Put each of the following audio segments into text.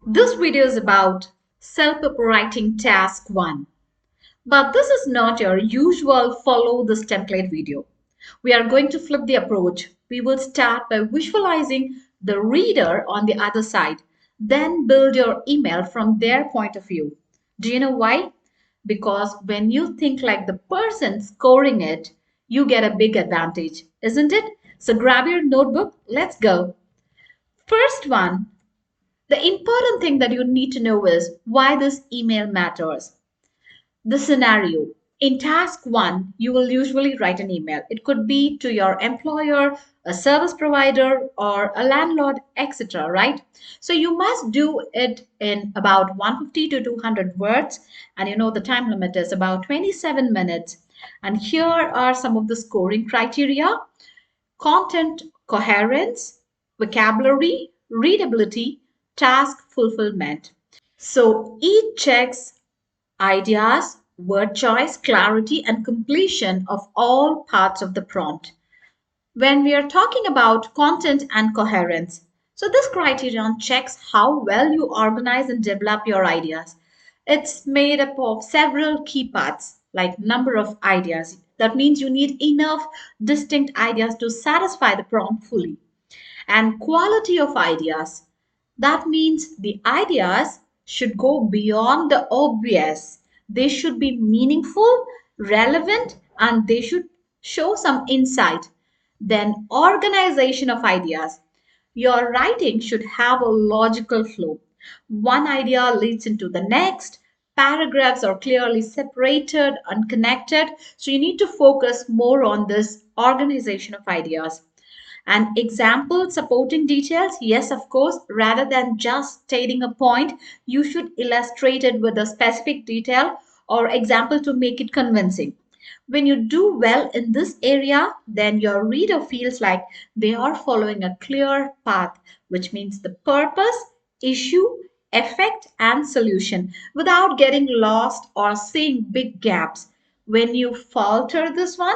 This video is about CELPIP writing task 1. But this is not your usual follow this template video. We are going to flip the approach. We will start by visualizing the reader on the other side, then build your email from their point of view. Do you know why? Because when you think like the person scoring it, you get a big advantage, isn't it? So grab your notebook, let's go. First one, the important thing that you need to know is why this email matters. The scenario. In task 1, you will usually write an email. It could be to your employer, a service provider, or a landlord, etc. Right? So you must do it in about 150 to 200 words, and you know the time limit is about 27 minutes. And here are some of the scoring criteria: content coherence, vocabulary, readability, task fulfillment. So each checks ideas, word choice, clarity, and completion of all parts of the prompt. When we are talking about content and coherence, so this criterion checks how well you organize and develop your ideas. It's made up of several key parts like number of ideas. That means you need enough distinct ideas to satisfy the prompt fully. And quality of ideas. That means the ideas should go beyond the obvious. They should be meaningful, relevant, and they should show some insight. Then, organization of ideas. Your writing should have a logical flow. One idea leads into the next. Paragraphs are clearly separated and connected. So, you need to focus more on this organization of ideas. And example supporting details, yes, of course, rather than just stating a point, you should illustrate it with a specific detail or example to make it convincing. When you do well in this area, then your reader feels like they are following a clear path, which means the purpose, issue, effect, and solution without getting lost or seeing big gaps. When you falter this one,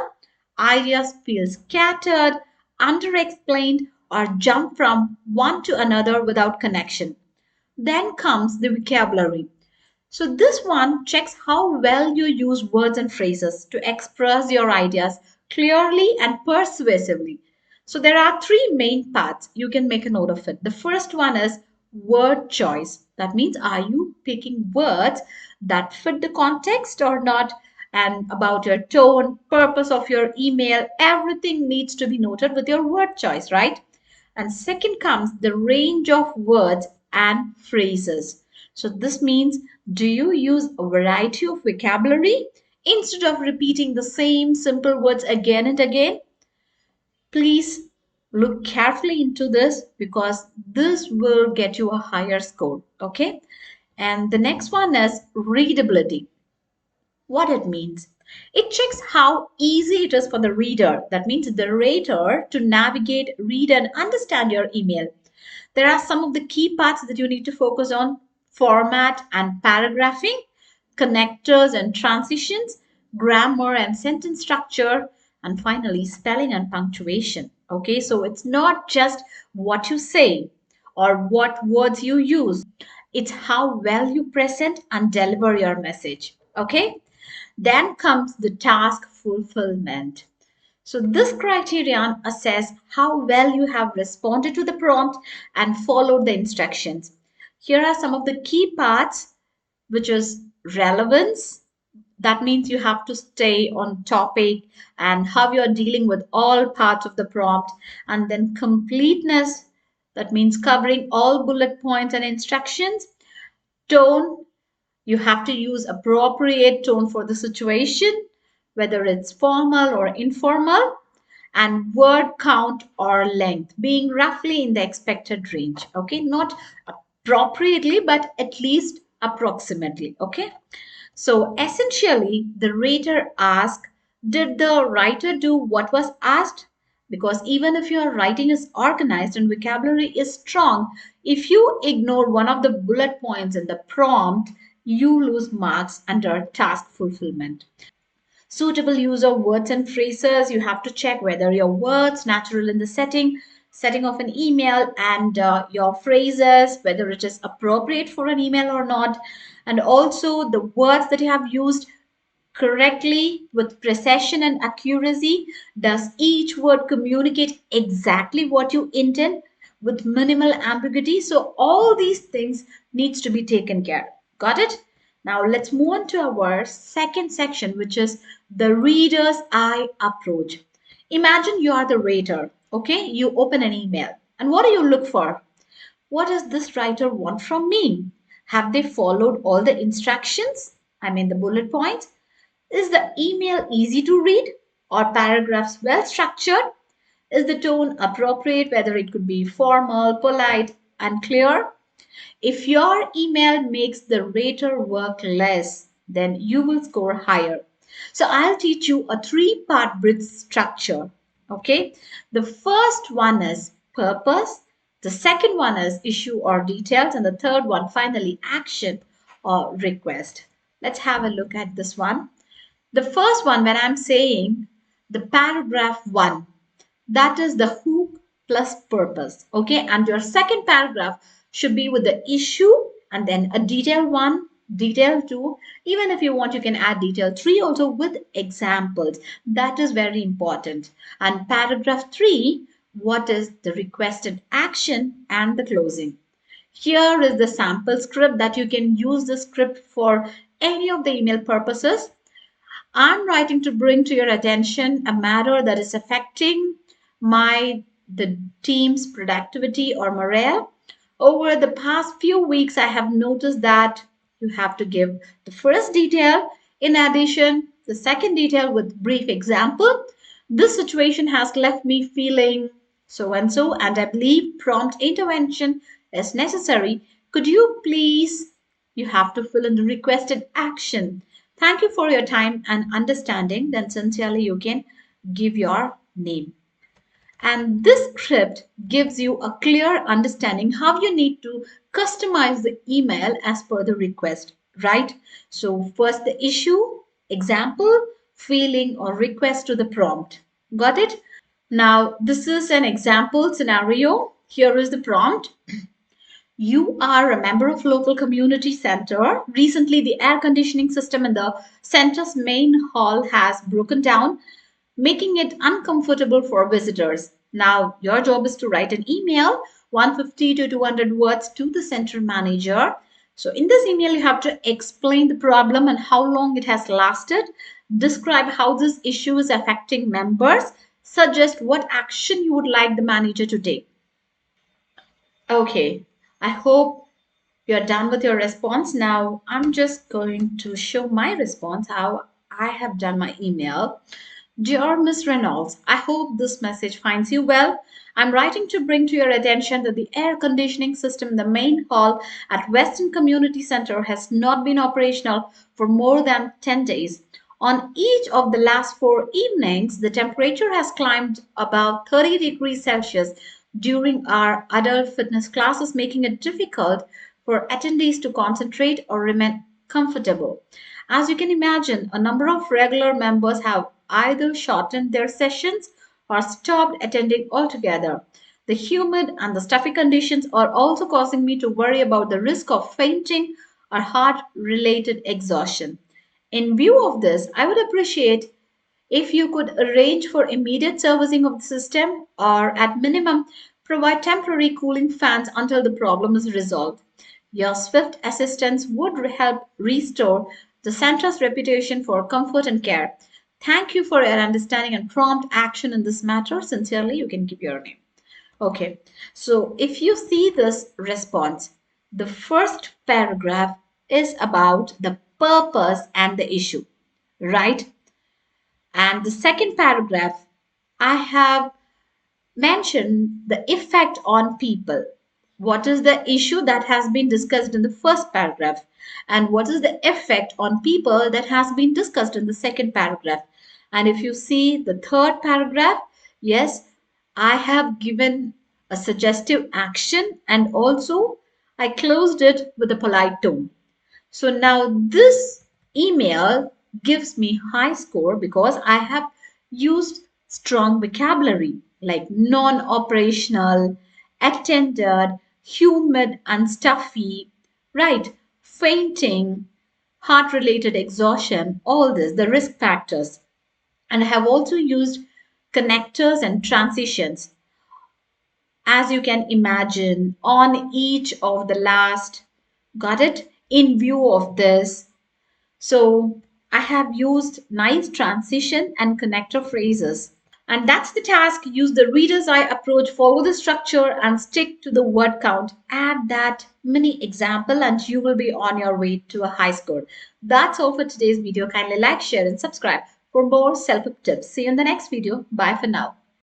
ideas feel scattered, underexplained, or jump from one to another without connection. Then comes the vocabulary. So, this one checks how well you use words and phrases to express your ideas clearly and persuasively. So, there are three main parts. You can make a note of it. The first one is word choice. That means, are you picking words that fit the context or not? And about your tone, purpose of your email, everything needs to be noted with your word choice, right? And second comes the range of words and phrases. So this means, do you use a variety of vocabulary instead of repeating the same simple words again and again? Please look carefully into this because this will get you a higher score. Okay. And the next one is readability. What it means. It checks how easy it is for the reader, that means the reader, to navigate, read, and understand your email. There are some of the key parts that you need to focus on: format and paragraphing, connectors and transitions, grammar and sentence structure, and finally spelling and punctuation. Okay, so it's not just what you say or what words you use, it's how well you present and deliver your message. Okay, then comes the task fulfillment. So this criterion assess how well you have responded to the prompt and followed the instructions. Here are some of the key parts, which is relevance. That means you have to stay on topic and how you are dealing with all parts of the prompt. And then completeness, that means covering all bullet points and instructions. Tone, you have to use appropriate tone for the situation, whether it's formal or informal. And word count or length being roughly in the expected range. Okay, not appropriately, but at least approximately. Okay, so essentially, the reader asks, did the writer do what was asked? Because even if your writing is organized and vocabulary is strong, if you ignore one of the bullet points in the prompt, you lose marks under task fulfillment. Suitable use of words and phrases. You have to check whether your words natural in the setting, setting of an email and your phrases, whether it is appropriate for an email or not, and also the words that you have used correctly with precision and accuracy. Does each word communicate exactly what you intend with minimal ambiguity? So all these things needs to be taken care. Got it? Now let's move on to our second section, which is the reader's eye approach. Imagine you are the reader. Okay, you open an email, and what do you look for? What does this writer want from me? Have they followed all the instructions? I mean, the bullet points. Is the email easy to read or paragraphs well structured? Is the tone appropriate, whether it could be formal, polite, and clear? If your email makes the rater work less, then you will score higher. So I'll teach you a three-part bridge structure. Okay. The first one is purpose. The second one is issue or details. And the third one, finally, action or request. Let's have a look at this one. The first one, when I'm saying the paragraph one, that is the hook plus purpose. Okay. And your second paragraph should be with the issue and then a detail one, detail two. Even if you want, you can add detail three also with examples. That is very important. And paragraph three, what is the requested action and the closing. Here is the sample script that you can use the script for any of the email purposes. I'm writing to bring to your attention a matter that is affecting the team's productivity or morale. Over the past few weeks, I have noticed that you have to give the first detail. In addition, the second detail with brief example. This situation has left me feeling so and so, and I believe prompt intervention is necessary. Could you please? You have to fill in the requested action. Thank you for your time and understanding. Then sincerely you can give your name. And this script gives you a clear understanding how you need to customize the email as per the request, right? So first the issue, example, feeling or request to the prompt. Got it? Now this is an example scenario. Here is the prompt. You are a member of local community center. Recently, the air conditioning system in the center's main hall has broken down, making it uncomfortable for visitors. Now, your job is to write an email, 150 to 200 words to the center manager. So, in this email, you have to explain the problem and how long it has lasted, describe how this issue is affecting members, suggest what action you would like the manager to take. Okay, I hope you're done with your response. Now, I'm just going to show my response, how I have done my email. Dear Miss Reynolds, I hope this message finds you well. I'm writing to bring to your attention that the air conditioning system in the main hall at Western Community Center has not been operational for more than 10 days. On each of the last 4 evenings, the temperature has climbed above 30 degrees Celsius during our adult fitness classes, making it difficult for attendees to concentrate or remain comfortable. As you can imagine, a number of regular members have either shortened their sessions or stopped attending altogether. The humid and the stuffy conditions are also causing me to worry about the risk of fainting or heart related exhaustion. In view of this, I would appreciate if you could arrange for immediate servicing of the system or at minimum provide temporary cooling fans until the problem is resolved. Your swift assistance would help restore the center's reputation for comfort and care. Thank you for your understanding and prompt action in this matter. Sincerely, you can give your name. Okay, so if you see this response, the first paragraph is about the purpose and the issue, right? And the second paragraph, I have mentioned the effect on people. What is the issue that has been discussed in the first paragraph? And what is the effect on people that has been discussed in the second paragraph? And if you see the third paragraph, yes, I have given a suggestive action and also I closed it with a polite tone. So now this email gives me high score because I have used strong vocabulary. like non-operational, attended, humid and stuffy, right? Fainting, heart-related exhaustion, all this, the risk factors. And I have also used connectors and transitions, as you can imagine, on each of the last. Got it? In view of this, so I have used nice transition and connector phrases. And that's the task. Use the reader's eye approach, follow the structure, and stick to the word count. Add that mini example, and you will be on your way to a high score. That's all for today's video. Kindly like, share, and subscribe for more self-help tips. See you in the next video. Bye for now.